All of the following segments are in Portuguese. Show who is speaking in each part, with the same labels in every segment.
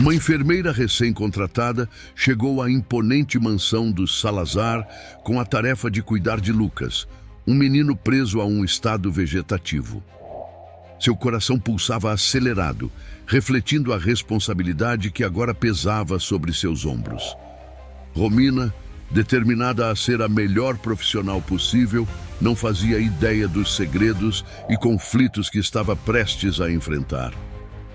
Speaker 1: Uma enfermeira recém-contratada chegou à imponente mansão dos Salazar com a tarefa de cuidar de Lucas, um menino preso a um estado vegetativo. Seu coração pulsava acelerado, refletindo a responsabilidade que agora pesava sobre seus ombros. Romina, determinada a ser a melhor profissional possível, não fazia ideia dos segredos e conflitos que estava prestes a enfrentar.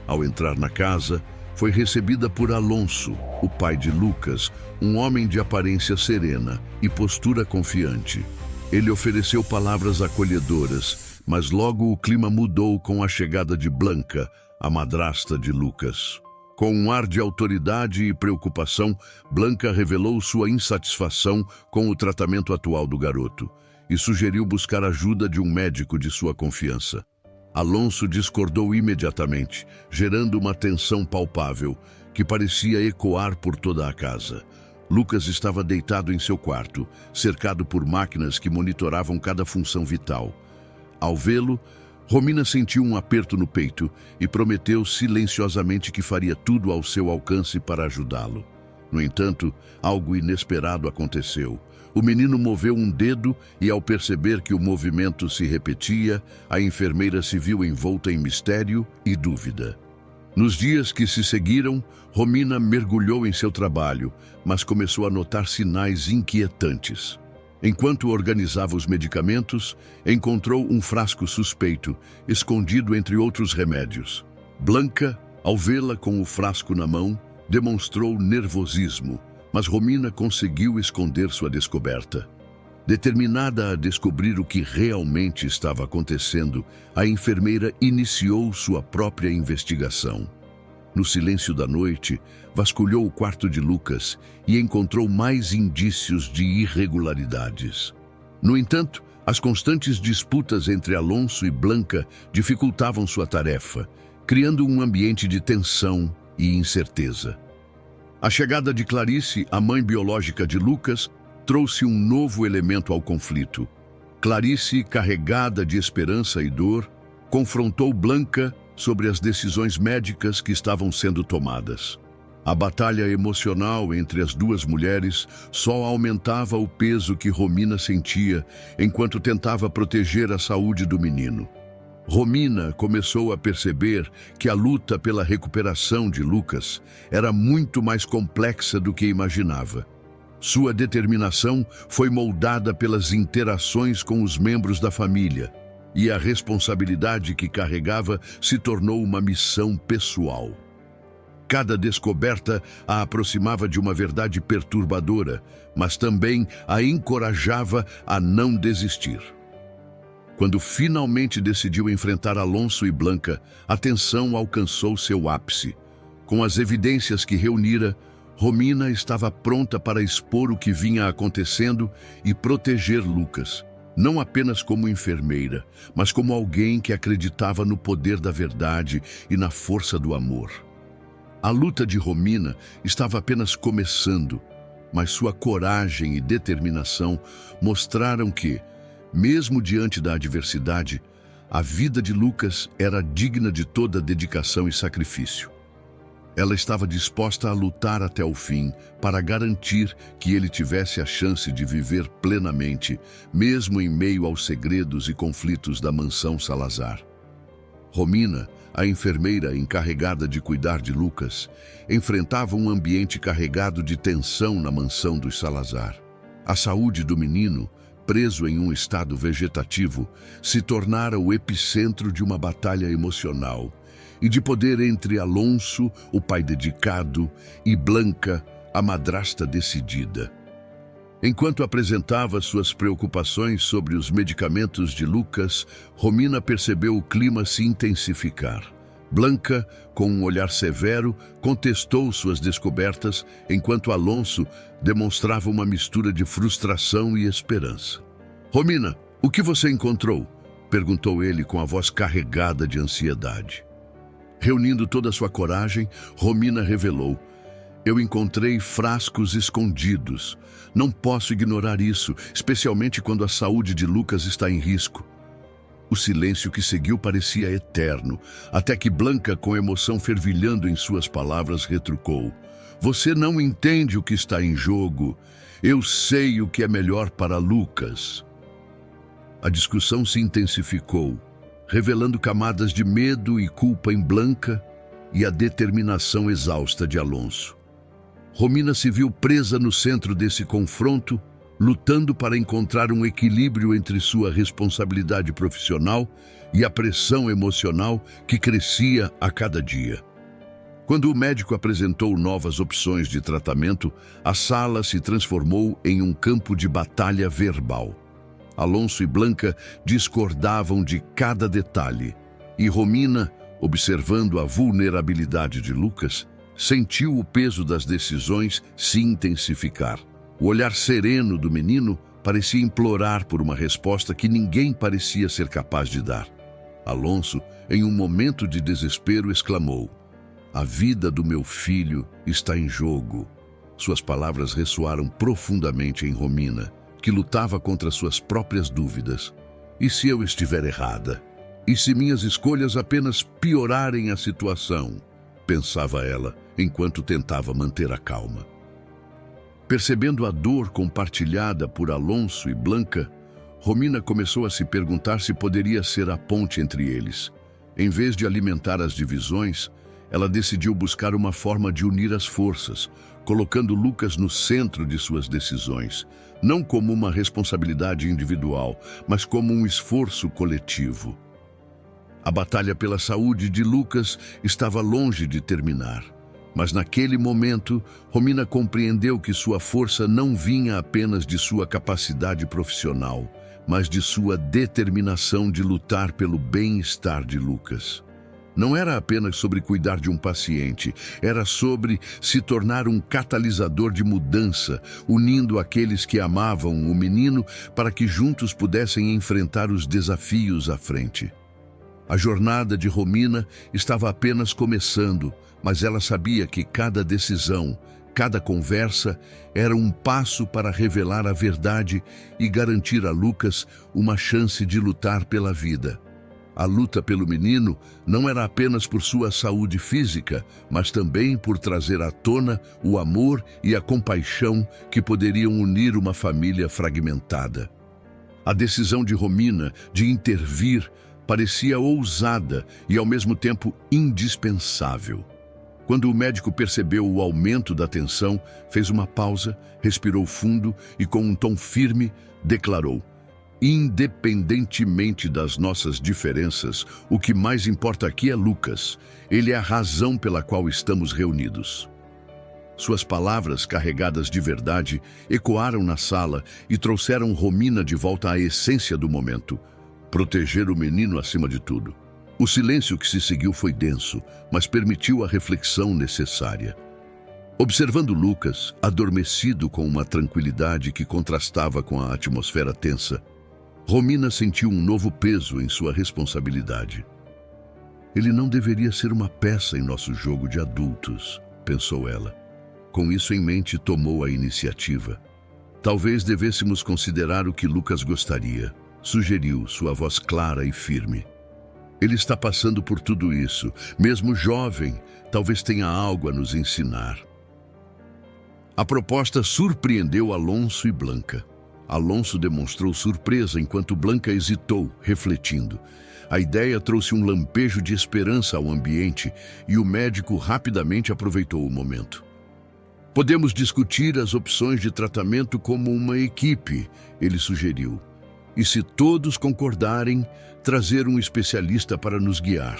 Speaker 1: Ao entrar na casa, foi recebida por Alonso, o pai de Lucas, um homem de aparência serena e postura confiante. Ele ofereceu palavras acolhedoras, mas logo o clima mudou com a chegada de Blanca, a madrasta de Lucas. Com um ar de autoridade e preocupação, Blanca revelou sua insatisfação com o tratamento atual do garoto e sugeriu buscar ajuda de um médico de sua confiança. Alonso discordou imediatamente, gerando uma tensão palpável que parecia ecoar por toda a casa. Lucas estava deitado em seu quarto, cercado por máquinas que monitoravam cada função vital. Ao vê-lo, Romina sentiu um aperto no peito e prometeu silenciosamente que faria tudo ao seu alcance para ajudá-lo. No entanto, algo inesperado aconteceu. O menino moveu um dedo e, ao perceber que o movimento se repetia, a enfermeira se viu envolta em mistério e dúvida. Nos dias que se seguiram, Romina mergulhou em seu trabalho, mas começou a notar sinais inquietantes. Enquanto organizava os medicamentos, encontrou um frasco suspeito, escondido entre outros remédios. Blanca, ao vê-la com o frasco na mão, demonstrou nervosismo, mas Romina conseguiu esconder sua descoberta. Determinada a descobrir o que realmente estava acontecendo, a enfermeira iniciou sua própria investigação. No silêncio da noite, vasculhou o quarto de Lucas e encontrou mais indícios de irregularidades. No entanto, as constantes disputas entre Alonso e Blanca dificultavam sua tarefa, criando um ambiente de tensão e incerteza. A chegada de Clarice, a mãe biológica de Lucas, trouxe um novo elemento ao conflito. Clarice, carregada de esperança e dor, confrontou Blanca sobre as decisões médicas que estavam sendo tomadas. A batalha emocional entre as duas mulheres só aumentava o peso que Romina sentia enquanto tentava proteger a saúde do menino. Romina começou a perceber que a luta pela recuperação de Lucas era muito mais complexa do que imaginava. Sua determinação foi moldada pelas interações com os membros da família, e a responsabilidade que carregava se tornou uma missão pessoal. Cada descoberta a aproximava de uma verdade perturbadora, mas também a encorajava a não desistir. Quando finalmente decidiu enfrentar Alonso e Blanca, a tensão alcançou seu ápice. Com as evidências que reunira, Romina estava pronta para expor o que vinha acontecendo e proteger Lucas, não apenas como enfermeira, mas como alguém que acreditava no poder da verdade e na força do amor. A luta de Romina estava apenas começando, mas sua coragem e determinação mostraram que, mesmo diante da adversidade, a vida de Lucas era digna de toda dedicação e sacrifício. Ela estava disposta a lutar até o fim para garantir que ele tivesse a chance de viver plenamente, mesmo em meio aos segredos e conflitos da mansão Salazar. Romina, a enfermeira encarregada de cuidar de Lucas, enfrentava um ambiente carregado de tensão na mansão dos Salazar. A saúde do menino, preso em um estado vegetativo, se tornara o epicentro de uma batalha emocional e de poder entre Alonso, o pai dedicado, e Blanca, a madrasta decidida. Enquanto apresentava suas preocupações sobre os medicamentos de Lucas, Romina percebeu o clima se intensificar. Blanca, com um olhar severo, contestou suas descobertas, enquanto Alonso demonstrava uma mistura de frustração e esperança. "Romina, o que você encontrou?" perguntou ele com a voz carregada de ansiedade. Reunindo toda a sua coragem, Romina revelou: "Eu encontrei frascos escondidos. Não posso ignorar isso, especialmente quando a saúde de Lucas está em risco." O silêncio que seguiu parecia eterno, até que Blanca, com emoção fervilhando em suas palavras, retrucou: "Você não entende o que está em jogo. Eu sei o que é melhor para Lucas." A discussão se intensificou, revelando camadas de medo e culpa em Blanca e a determinação exausta de Alonso. Romina se viu presa no centro desse confronto, lutando para encontrar um equilíbrio entre sua responsabilidade profissional e a pressão emocional que crescia a cada dia. Quando o médico apresentou novas opções de tratamento, a sala se transformou em um campo de batalha verbal. Alonso e Blanca discordavam de cada detalhe, e Romina, observando a vulnerabilidade de Lucas, sentiu o peso das decisões se intensificar. O olhar sereno do menino parecia implorar por uma resposta que ninguém parecia ser capaz de dar. Alonso, em um momento de desespero, exclamou: "A vida do meu filho está em jogo." Suas palavras ressoaram profundamente em Romina, que lutava contra suas próprias dúvidas. "E se eu estiver errada? E se minhas escolhas apenas piorarem a situação?" pensava ela, enquanto tentava manter a calma. Percebendo a dor compartilhada por Alonso e Blanca, Romina começou a se perguntar se poderia ser a ponte entre eles. Em vez de alimentar as divisões, ela decidiu buscar uma forma de unir as forças, colocando Lucas no centro de suas decisões, não como uma responsabilidade individual, mas como um esforço coletivo. A batalha pela saúde de Lucas estava longe de terminar. Mas naquele momento, Romina compreendeu que sua força não vinha apenas de sua capacidade profissional, mas de sua determinação de lutar pelo bem-estar de Lucas. Não era apenas sobre cuidar de um paciente, era sobre se tornar um catalisador de mudança, unindo aqueles que amavam o menino para que juntos pudessem enfrentar os desafios à frente. A jornada de Romina estava apenas começando, mas ela sabia que cada decisão, cada conversa, era um passo para revelar a verdade e garantir a Lucas uma chance de lutar pela vida. A luta pelo menino não era apenas por sua saúde física, mas também por trazer à tona o amor e a compaixão que poderiam unir uma família fragmentada. A decisão de Romina de intervir parecia ousada e, ao mesmo tempo, indispensável. Quando o médico percebeu o aumento da tensão, fez uma pausa, respirou fundo e, com um tom firme, declarou: "Independentemente das nossas diferenças, o que mais importa aqui é Lucas. Ele é a razão pela qual estamos reunidos." Suas palavras, carregadas de verdade, ecoaram na sala e trouxeram Romina de volta à essência do momento: proteger o menino acima de tudo. O silêncio que se seguiu foi denso, mas permitiu a reflexão necessária. Observando Lucas, adormecido com uma tranquilidade que contrastava com a atmosfera tensa, Romina sentiu um novo peso em sua responsabilidade. "Ele não deveria ser uma peça em nosso jogo de adultos", pensou ela. Com isso em mente, tomou a iniciativa. "Talvez devêssemos considerar o que Lucas gostaria", sugeriu, sua voz clara e firme. "Ele está passando por tudo isso. Mesmo jovem, talvez tenha algo a nos ensinar." A proposta surpreendeu Alonso e Blanca. Alonso demonstrou surpresa enquanto Blanca hesitou, refletindo. A ideia trouxe um lampejo de esperança ao ambiente e o médico rapidamente aproveitou o momento. "Podemos discutir as opções de tratamento como uma equipe", ele sugeriu. "E se todos concordarem, trazer um especialista para nos guiar."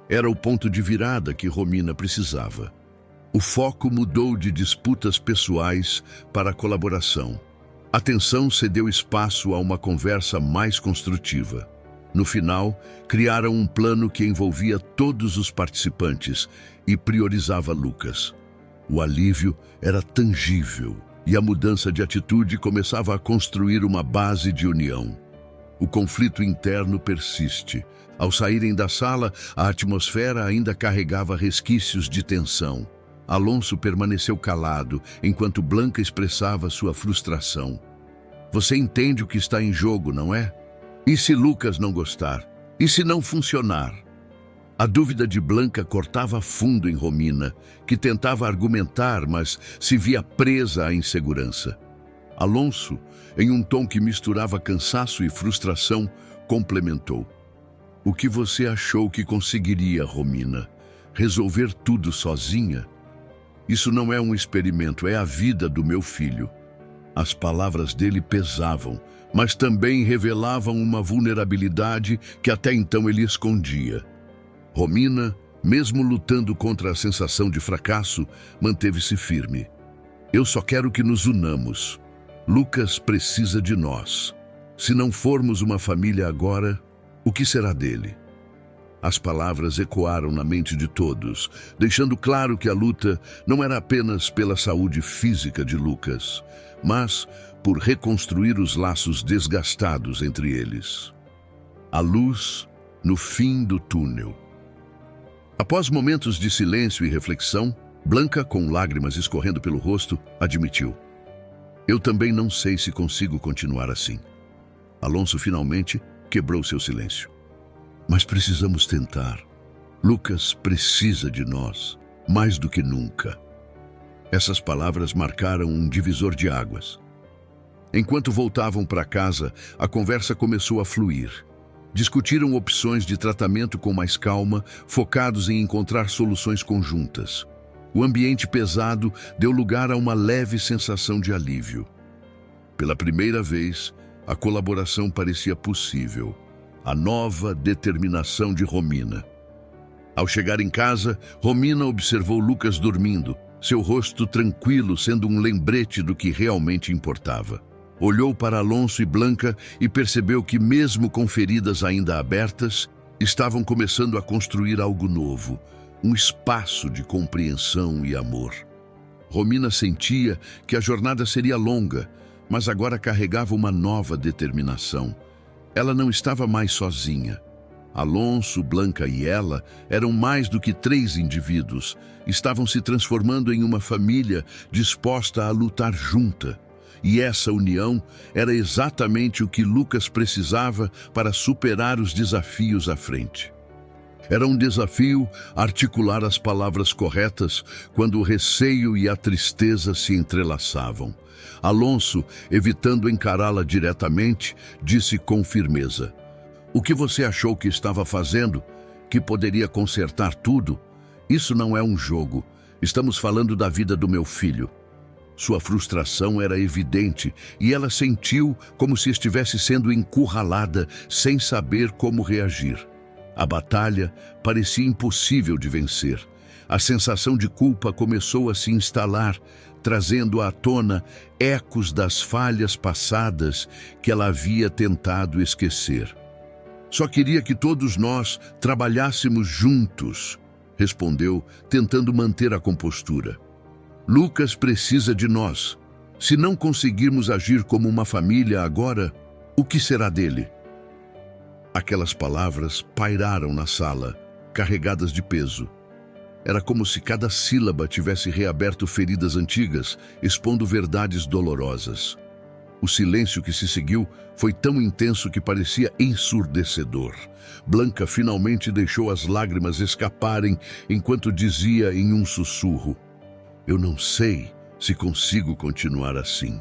Speaker 1: Era o ponto de virada que Romina precisava. O foco mudou de disputas pessoais para a colaboração. A tensão cedeu espaço a uma conversa mais construtiva. No final, criaram um plano que envolvia todos os participantes e priorizava Lucas. O alívio era tangível e a mudança de atitude começava a construir uma base de união. O conflito interno persiste. Ao saírem da sala, a atmosfera ainda carregava resquícios de tensão. Alonso permaneceu calado, enquanto Blanca expressava sua frustração. "Você entende o que está em jogo, não é?" E se Lucas não gostar? E se não funcionar? A dúvida de Blanca cortava fundo em Romina, que tentava argumentar, mas se via presa à insegurança. Alonso, em um tom que misturava cansaço e frustração, complementou. O que você achou que conseguiria, Romina? Resolver tudo sozinha? Isso não é um experimento, é a vida do meu filho. As palavras dele pesavam, mas também revelavam uma vulnerabilidade que até então ele escondia. Romina, mesmo lutando contra a sensação de fracasso, manteve-se firme. Eu só quero que nos unamos. Lucas precisa de nós. Se não formos uma família agora, o que será dele? As palavras ecoaram na mente de todos, deixando claro que a luta não era apenas pela saúde física de Lucas, mas por reconstruir os laços desgastados entre eles. A luz no fim do túnel. Após momentos de silêncio e reflexão, Blanca, com lágrimas escorrendo pelo rosto, admitiu. Eu também não sei se consigo continuar assim. Alonso finalmente quebrou seu silêncio. Mas precisamos tentar. Lucas precisa de nós, mais do que nunca. Essas palavras marcaram um divisor de águas. Enquanto voltavam para casa, a conversa começou a fluir. Discutiram opções de tratamento com mais calma, focados em encontrar soluções conjuntas. O ambiente pesado deu lugar a uma leve sensação de alívio. Pela primeira vez, a colaboração parecia possível. A nova determinação de Romina. Ao chegar em casa, Romina observou Lucas dormindo, seu rosto tranquilo sendo um lembrete do que realmente importava. Olhou para Alonso e Blanca e percebeu que, mesmo com feridas ainda abertas, estavam começando a construir algo novo, um espaço de compreensão e amor. Romina sentia que a jornada seria longa, mas agora carregava uma nova determinação. Ela não estava mais sozinha. Alonso, Blanca e ela eram mais do que 3 indivíduos. Estavam se transformando em uma família disposta a lutar junta. E essa união era exatamente o que Lucas precisava para superar os desafios à frente. Era um desafio articular as palavras corretas quando o receio e a tristeza se entrelaçavam. Alonso, evitando encará-la diretamente, disse com firmeza: O que você achou que estava fazendo? Que poderia consertar tudo? Isso não é um jogo. Estamos falando da vida do meu filho. Sua frustração era evidente e ela sentiu como se estivesse sendo encurralada sem saber como reagir. A batalha parecia impossível de vencer. A sensação de culpa começou a se instalar, trazendo à tona ecos das falhas passadas que ela havia tentado esquecer. Só queria que todos nós trabalhássemos juntos, respondeu, tentando manter a compostura. Lucas precisa de nós. Se não conseguirmos agir como uma família agora, o que será dele? Aquelas palavras pairaram na sala, carregadas de peso. Era como se cada sílaba tivesse reaberto feridas antigas, expondo verdades dolorosas. O silêncio que se seguiu foi tão intenso que parecia ensurdecedor. Blanca finalmente deixou as lágrimas escaparem enquanto dizia em um sussurro: Eu não sei se consigo continuar assim.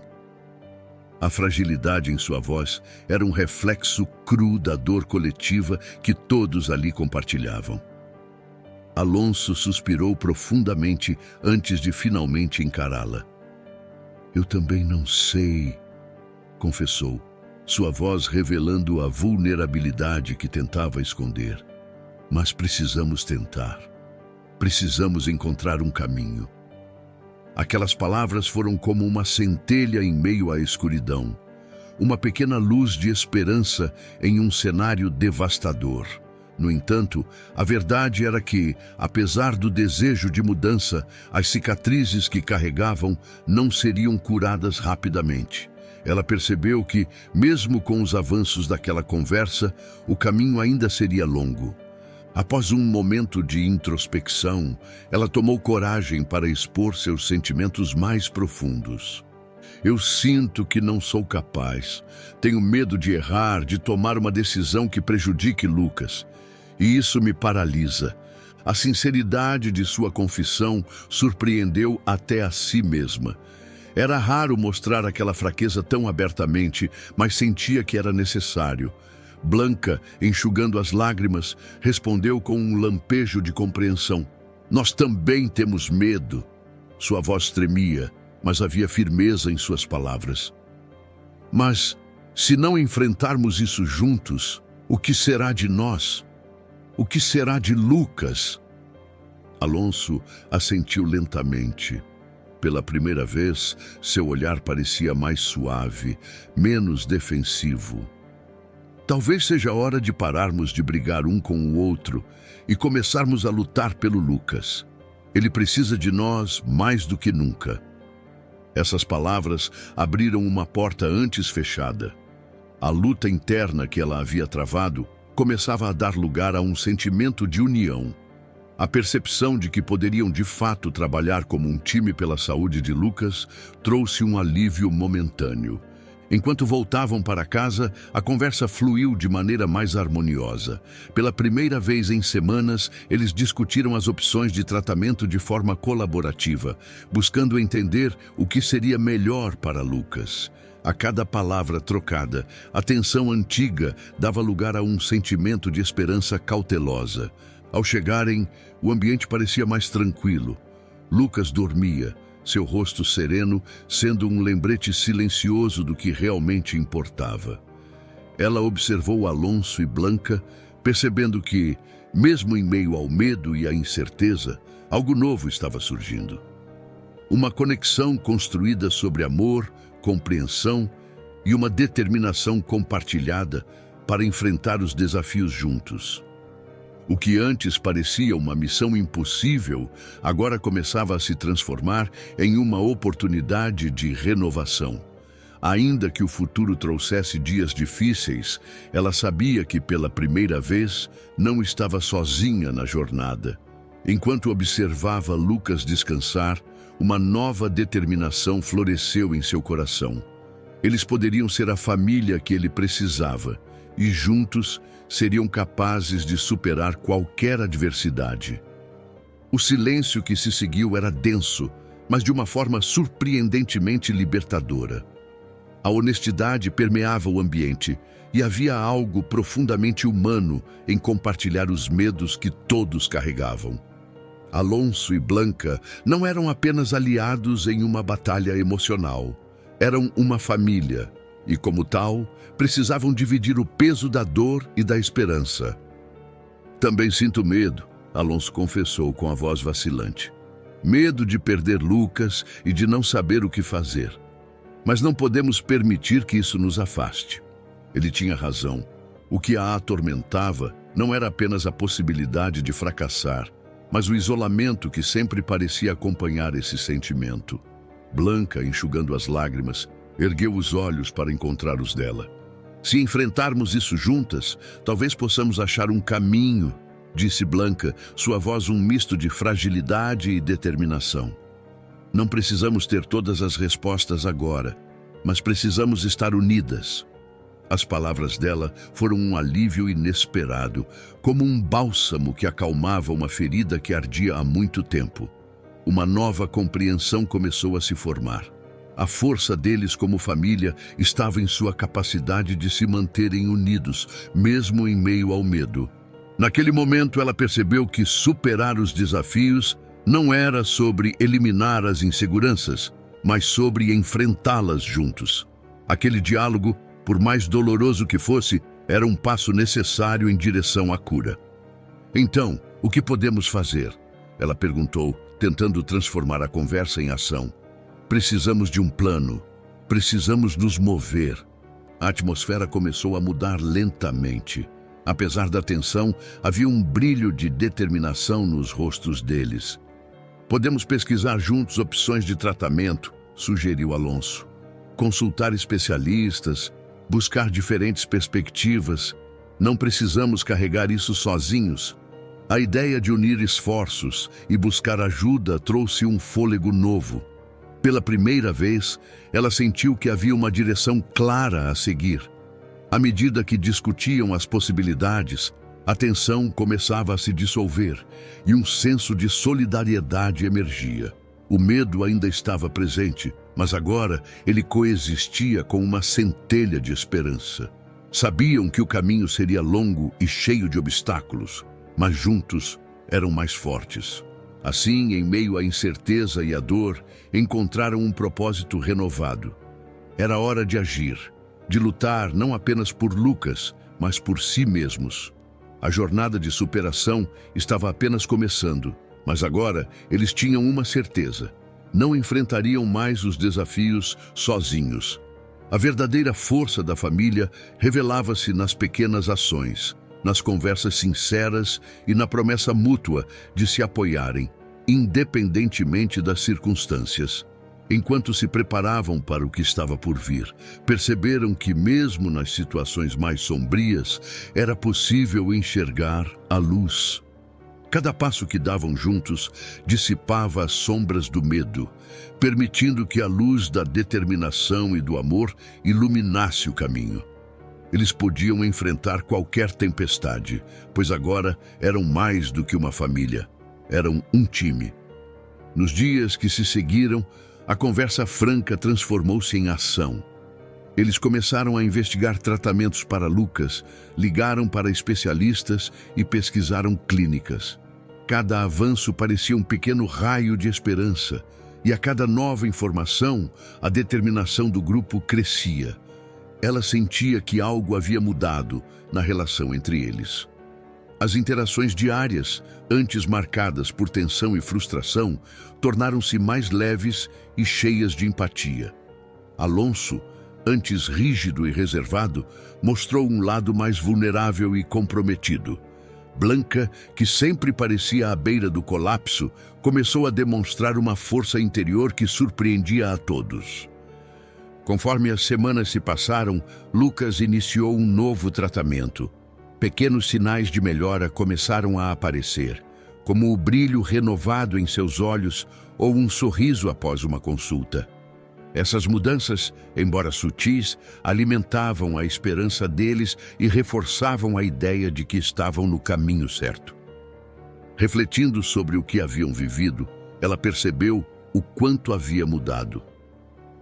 Speaker 1: A fragilidade em sua voz era um reflexo cru da dor coletiva que todos ali compartilhavam. Alonso suspirou profundamente antes de finalmente encará-la. Eu também não sei, confessou, sua voz revelando a vulnerabilidade que tentava esconder. Mas precisamos tentar. Precisamos encontrar um caminho. Aquelas palavras foram como uma centelha em meio à escuridão, uma pequena luz de esperança em um cenário devastador. No entanto, a verdade era que, apesar do desejo de mudança, as cicatrizes que carregavam não seriam curadas rapidamente. Ela percebeu que, mesmo com os avanços daquela conversa, o caminho ainda seria longo. Após um momento de introspecção, ela tomou coragem para expor seus sentimentos mais profundos. Eu sinto que não sou capaz. Tenho medo de errar, de tomar uma decisão que prejudique Lucas. E isso me paralisa. A sinceridade de sua confissão surpreendeu até a si mesma. Era raro mostrar aquela fraqueza tão abertamente, mas sentia que era necessário. Blanca, enxugando as lágrimas, respondeu com um lampejo de compreensão. Nós também temos medo. Sua voz tremia, mas havia firmeza em suas palavras. Mas, se não enfrentarmos isso juntos, o que será de nós? O que será de Lucas? Alonso assentiu lentamente. Pela primeira vez, seu olhar parecia mais suave, menos defensivo. Talvez seja hora de pararmos de brigar um com o outro e começarmos a lutar pelo Lucas. Ele precisa de nós mais do que nunca. Essas palavras abriram uma porta antes fechada. A luta interna que ela havia travado começava a dar lugar a um sentimento de união. A percepção de que poderiam de fato trabalhar como um time pela saúde de Lucas trouxe um alívio momentâneo. Enquanto voltavam para casa, a conversa fluiu de maneira mais harmoniosa. Pela primeira vez em semanas, eles discutiram as opções de tratamento de forma colaborativa, buscando entender o que seria melhor para Lucas. A cada palavra trocada, a tensão antiga dava lugar a um sentimento de esperança cautelosa. Ao chegarem, o ambiente parecia mais tranquilo. Lucas dormia, seu rosto sereno sendo um lembrete silencioso do que realmente importava. Ela observou Alonso e Blanca, percebendo que, mesmo em meio ao medo e à incerteza, algo novo estava surgindo. Uma conexão construída sobre amor, compreensão e uma determinação compartilhada para enfrentar os desafios juntos. O que antes parecia uma missão impossível, agora começava a se transformar em uma oportunidade de renovação. Ainda que o futuro trouxesse dias difíceis, ela sabia que pela primeira vez não estava sozinha na jornada. Enquanto observava Lucas descansar, uma nova determinação floresceu em seu coração. Eles poderiam ser a família que ele precisava, e juntos seriam capazes de superar qualquer adversidade. O silêncio que se seguiu era denso, mas de uma forma surpreendentemente libertadora. A honestidade permeava o ambiente e havia algo profundamente humano em compartilhar os medos que todos carregavam. Alonso e Blanca não eram apenas aliados em uma batalha emocional. Eram uma família e, como tal, precisavam dividir o peso da dor e da esperança. Também sinto medo, Alonso confessou com a voz vacilante. Medo de perder Lucas e de não saber o que fazer. Mas não podemos permitir que isso nos afaste. Ele tinha razão. O que a atormentava não era apenas a possibilidade de fracassar, mas o isolamento que sempre parecia acompanhar esse sentimento. Blanca, enxugando as lágrimas, ergueu os olhos para encontrar os dela. Se enfrentarmos isso juntas, talvez possamos achar um caminho, disse Blanca, sua voz um misto de fragilidade e determinação. Não precisamos ter todas as respostas agora, mas precisamos estar unidas. As palavras dela foram um alívio inesperado, como um bálsamo que acalmava uma ferida que ardia há muito tempo. Uma nova compreensão começou a se formar. A força deles como família estava em sua capacidade de se manterem unidos, mesmo em meio ao medo. Naquele momento, ela percebeu que superar os desafios não era sobre eliminar as inseguranças, mas sobre enfrentá-las juntos. Aquele diálogo, por mais doloroso que fosse, era um passo necessário em direção à cura. Então, o que podemos fazer? Ela perguntou, tentando transformar a conversa em ação. Precisamos de um plano. Precisamos nos mover. A atmosfera começou a mudar lentamente. Apesar da tensão, havia um brilho de determinação nos rostos deles. Podemos pesquisar juntos opções de tratamento, sugeriu Alonso. Consultar especialistas, buscar diferentes perspectivas. Não precisamos carregar isso sozinhos. A ideia de unir esforços e buscar ajuda trouxe um fôlego novo. Pela primeira vez, ela sentiu que havia uma direção clara a seguir. À medida que discutiam as possibilidades, a tensão começava a se dissolver e um senso de solidariedade emergia. O medo ainda estava presente, mas agora ele coexistia com uma centelha de esperança. Sabiam que o caminho seria longo e cheio de obstáculos, mas juntos eram mais fortes. Assim, em meio à incerteza e à dor, encontraram um propósito renovado. Era hora de agir, de lutar não apenas por Lucas, mas por si mesmos. A jornada de superação estava apenas começando, mas agora eles tinham uma certeza: não enfrentariam mais os desafios sozinhos. A verdadeira força da família revelava-se nas pequenas ações, nas conversas sinceras e na promessa mútua de se apoiarem, independentemente das circunstâncias. Enquanto se preparavam para o que estava por vir, perceberam que mesmo nas situações mais sombrias, era possível enxergar a luz. Cada passo que davam juntos dissipava as sombras do medo, permitindo que a luz da determinação e do amor iluminasse o caminho. Eles podiam enfrentar qualquer tempestade, pois agora eram mais do que uma família, eram um time. Nos dias que se seguiram, a conversa franca transformou-se em ação. Eles começaram a investigar tratamentos para Lucas, ligaram para especialistas e pesquisaram clínicas. Cada avanço parecia um pequeno raio de esperança, e a cada nova informação, a determinação do grupo crescia. Ela sentia que algo havia mudado na relação entre eles. As interações diárias, antes marcadas por tensão e frustração, tornaram-se mais leves e cheias de empatia. Alonso, antes rígido e reservado, mostrou um lado mais vulnerável e comprometido. Blanca, que sempre parecia à beira do colapso, começou a demonstrar uma força interior que surpreendia a todos. Conforme as semanas se passaram, Lucas iniciou um novo tratamento. Pequenos sinais de melhora começaram a aparecer, como o brilho renovado em seus olhos ou um sorriso após uma consulta. Essas mudanças, embora sutis, alimentavam a esperança deles e reforçavam a ideia de que estavam no caminho certo. Refletindo sobre o que haviam vivido, ela percebeu o quanto havia mudado.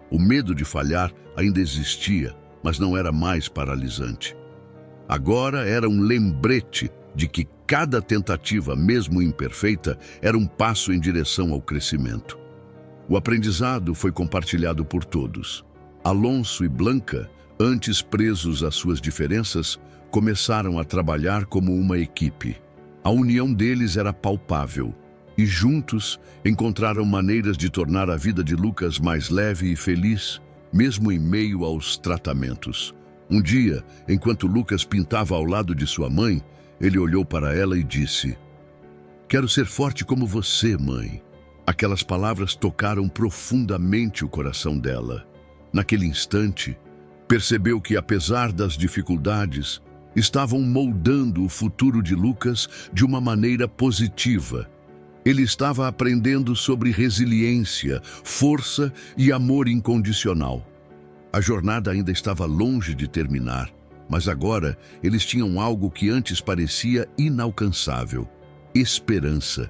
Speaker 1: O medo de falhar ainda existia, mas não era mais paralisante. Agora era um lembrete de que cada tentativa, mesmo imperfeita, era um passo em direção ao crescimento. O aprendizado foi compartilhado por todos. Alonso e Blanca, antes presos às suas diferenças, começaram a trabalhar como uma equipe. A união deles era palpável, e juntos encontraram maneiras de tornar a vida de Lucas mais leve e feliz, mesmo em meio aos tratamentos. Um dia, enquanto Lucas pintava ao lado de sua mãe, ele olhou para ela e disse: "Quero ser forte como você, mãe." Aquelas palavras tocaram profundamente o coração dela. Naquele instante, percebeu que, apesar das dificuldades, estavam moldando o futuro de Lucas de uma maneira positiva. Ele estava aprendendo sobre resiliência, força e amor incondicional. A jornada ainda estava longe de terminar, mas agora eles tinham algo que antes parecia inalcançável: esperança.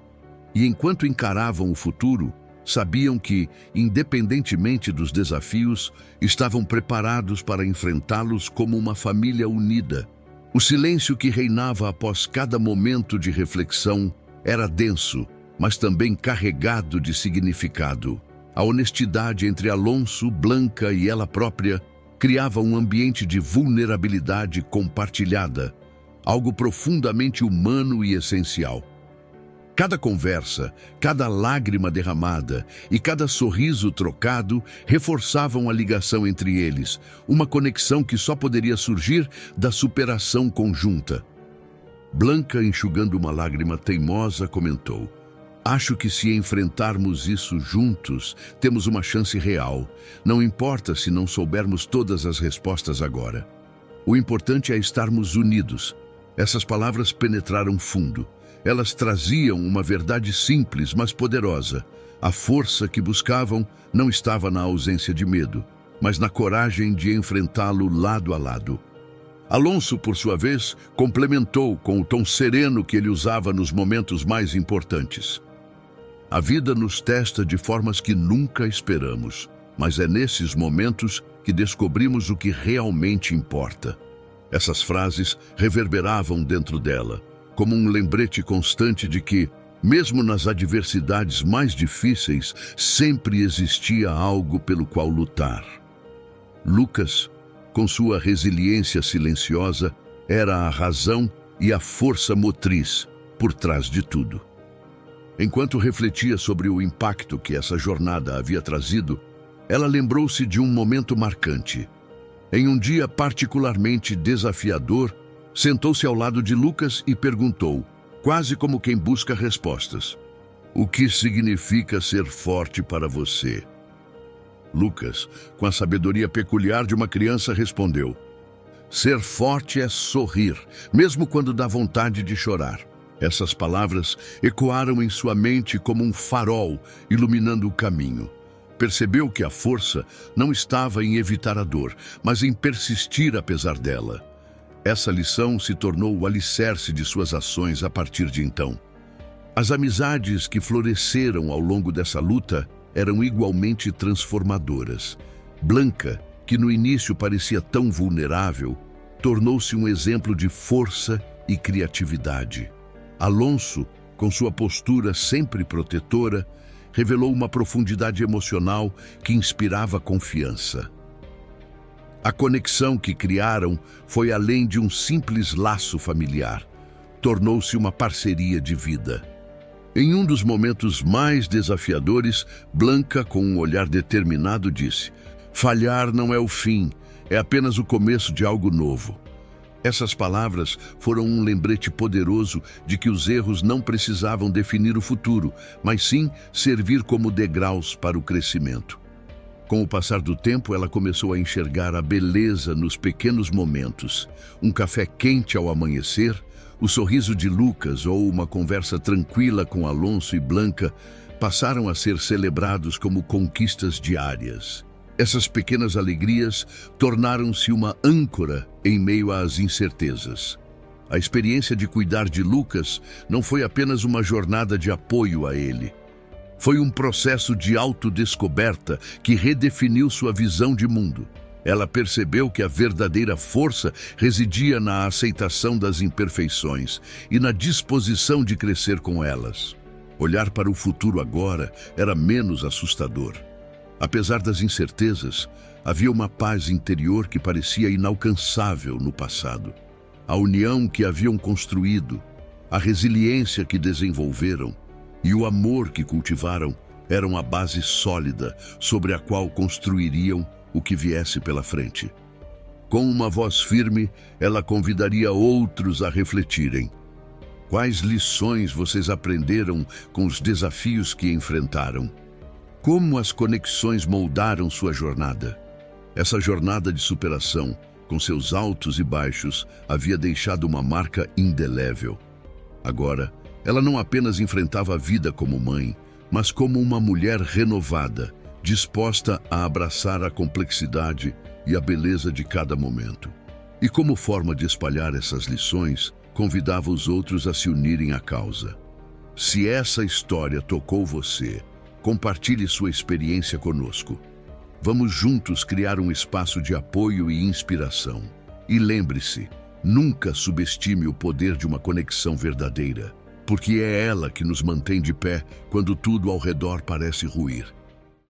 Speaker 1: E enquanto encaravam o futuro, sabiam que, independentemente dos desafios, estavam preparados para enfrentá-los como uma família unida. O silêncio que reinava após cada momento de reflexão era denso, mas também carregado de significado. A honestidade entre Alonso, Blanca e ela própria criava um ambiente de vulnerabilidade compartilhada, algo profundamente humano e essencial. Cada conversa, cada lágrima derramada e cada sorriso trocado reforçavam a ligação entre eles, uma conexão que só poderia surgir da superação conjunta. Blanca, enxugando uma lágrima teimosa, comentou: "Acho que se enfrentarmos isso juntos, temos uma chance real. Não importa se não soubermos todas as respostas agora. O importante é estarmos unidos." Essas palavras penetraram fundo. Elas traziam uma verdade simples, mas poderosa. A força que buscavam não estava na ausência de medo, mas na coragem de enfrentá-lo lado a lado. Alonso, por sua vez, complementou com o tom sereno que ele usava nos momentos mais importantes. A vida nos testa de formas que nunca esperamos, mas é nesses momentos que descobrimos o que realmente importa. Essas frases reverberavam dentro dela, como um lembrete constante de que, mesmo nas adversidades mais difíceis, sempre existia algo pelo qual lutar. Lucas, com sua resiliência silenciosa, era a razão e a força motriz por trás de tudo. Enquanto refletia sobre o impacto que essa jornada havia trazido, ela lembrou-se de um momento marcante. Em um dia particularmente desafiador, sentou-se ao lado de Lucas e perguntou, quase como quem busca respostas: "O que significa ser forte para você?" Lucas, com a sabedoria peculiar de uma criança, respondeu: "Ser forte é sorrir, mesmo quando dá vontade de chorar." Essas palavras ecoaram em sua mente como um farol, iluminando o caminho. Percebeu que a força não estava em evitar a dor, mas em persistir apesar dela. Essa lição se tornou o alicerce de suas ações a partir de então. As amizades que floresceram ao longo dessa luta eram igualmente transformadoras. Blanca, que no início parecia tão vulnerável, tornou-se um exemplo de força e criatividade. Alonso, com sua postura sempre protetora, revelou uma profundidade emocional que inspirava confiança. A conexão que criaram foi além de um simples laço familiar. Tornou-se uma parceria de vida. Em um dos momentos mais desafiadores, Blanca, com um olhar determinado, disse: "Falhar não é o fim, é apenas o começo de algo novo." Essas palavras foram um lembrete poderoso de que os erros não precisavam definir o futuro, mas sim servir como degraus para o crescimento. Com o passar do tempo, ela começou a enxergar a beleza nos pequenos momentos. Um café quente ao amanhecer, o sorriso de Lucas ou uma conversa tranquila com Alonso e Blanca passaram a ser celebrados como conquistas diárias. Essas pequenas alegrias tornaram-se uma âncora em meio às incertezas. A experiência de cuidar de Lucas não foi apenas uma jornada de apoio a ele. Foi um processo de autodescoberta que redefiniu sua visão de mundo. Ela percebeu que a verdadeira força residia na aceitação das imperfeições e na disposição de crescer com elas. Olhar para o futuro agora era menos assustador. Apesar das incertezas, havia uma paz interior que parecia inalcançável no passado. A união que haviam construído, a resiliência que desenvolveram e o amor que cultivaram eram a base sólida sobre a qual construiriam o que viesse pela frente. Com uma voz firme, ela convidaria outros a refletirem. Quais lições vocês aprenderam com os desafios que enfrentaram? Como as conexões moldaram sua jornada? Essa jornada de superação, com seus altos e baixos, havia deixado uma marca indelével. Agora, ela não apenas enfrentava a vida como mãe, mas como uma mulher renovada, disposta a abraçar a complexidade e a beleza de cada momento. E como forma de espalhar essas lições, convidava os outros a se unirem à causa. Se essa história tocou você, compartilhe sua experiência conosco. Vamos juntos criar um espaço de apoio e inspiração. E lembre-se, nunca subestime o poder de uma conexão verdadeira, porque é ela que nos mantém de pé quando tudo ao redor parece ruir.